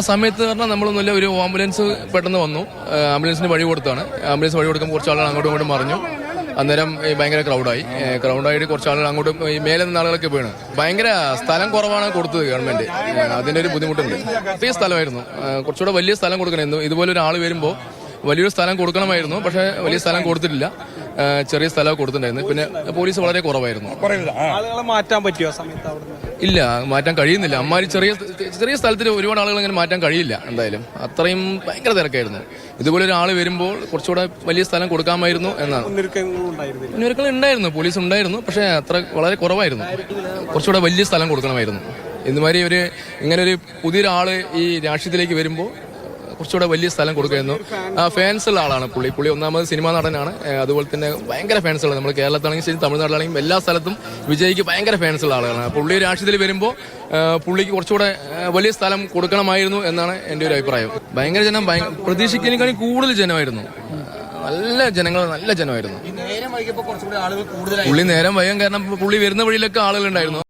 സമയത്ത് പറഞ്ഞാൽ നമ്മളൊന്നുമില്ല, ഒരു ആംബുലൻസ് പെട്ടെന്ന് വന്നു. ആംബുലൻസിന് വഴി കൊടുത്താണ്. ആംബുലൻസ് വഴി കൊടുക്കുമ്പോൾ കുറച്ച് ആളുകൾ അങ്ങോട്ടും ഇങ്ങോട്ടും മറിഞ്ഞു. അന്നേരം ഭയങ്കര ക്രൗഡായിട്ട് കുറച്ച് ആളുകൾ അങ്ങോട്ടും ഈ മേലെ നിന്ന ആളുകളൊക്കെ വീണ്. ഭയങ്കര സ്ഥലം കുറവാണ് കൊടുത്തത് ഗവൺമെന്റ്. അതിന്റെ ഒരു ബുദ്ധിമുട്ടുണ്ട്. ചെറിയ സ്ഥലമായിരുന്നു, കുറച്ചുകൂടെ വലിയ സ്ഥലം കൊടുക്കണമായിരുന്നു. ഇതുപോലെ ഒരാൾ വരുമ്പോൾ വലിയൊരു സ്ഥലം കൊടുക്കണമായിരുന്നു, പക്ഷെ വലിയ സ്ഥലം കൊടുത്തിട്ടില്ല. ചെറിയ സ്ഥലം കൊടുത്തിട്ടുണ്ടായിരുന്നു. പിന്നെ പോലീസ് വളരെ കുറവായിരുന്നു. ആളുകളെ മാറ്റാൻ പറ്റിയോ സമയത്ത്? ഇല്ല, മാറ്റാൻ കഴിയുന്നില്ല. അമ്മാരി ചെറിയ സ്ഥലത്തിൽ ഒരുപാട് ആളുകൾ ഇങ്ങനെ മാറ്റാൻ കഴിയില്ല. എന്തായാലും അത്രയും ഭയങ്കര തിരക്കായിരുന്നു. ഇതുപോലെ ഒരാൾ വരുമ്പോൾ കുറച്ചുകൂടെ വലിയ സ്ഥലം കൊടുക്കാമായിരുന്നു എന്നാണ്. മുന്നൊരുക്കൾ ഉണ്ടായിരുന്നു, പോലീസ് ഉണ്ടായിരുന്നു, പക്ഷെ അത്ര വളരെ കുറവായിരുന്നു. കുറച്ചുകൂടെ വലിയ സ്ഥലം കൊടുക്കണമായിരുന്നു. ഇതുമാതിരി ഇങ്ങനെ ഒരു പുതിയൊരാള് ഈ രാഷ്ട്രീയത്തിലേക്ക് വരുമ്പോൾ കുറച്ചുകൂടെ വലിയ സ്ഥലം കൊടുക്കുന്നു. ഫാൻസുള്ള ആളാണ് പുള്ളി ഒന്നാമത് സിനിമാ നടനാണ്. അതുപോലെ തന്നെ ഭയങ്കര ഫാൻസുള്ള, നമ്മൾ കേരളത്തിലാണെങ്കിൽ ശരി, തമിഴ്നാട്ടിലാണെങ്കിലും എല്ലാ സ്ഥലത്തും വിജയ്ക്ക് ഭയങ്കര ഫാൻസുള്ള ആളുകളാണ്. പുള്ളി രാഷ്ട്രീയത്തിൽ വരുമ്പോൾ പുള്ളിക്ക് കുറച്ചുകൂടെ വലിയ സ്ഥലം കൊടുക്കണമായിരുന്നു എന്നാണ് എൻ്റെ ഒരു അഭിപ്രായം. ഭയങ്കര ജനം, പ്രതീക്ഷിക്കുന്നതിനേക്കാളും കൂടുതൽ ജനമായിരുന്നു. നല്ല ജനമായിരുന്നു. പുള്ളി നേരം വൈകാൻ കാരണം പുള്ളി വരുന്ന വഴിയിലൊക്കെ ആളുകളുണ്ടായിരുന്നു.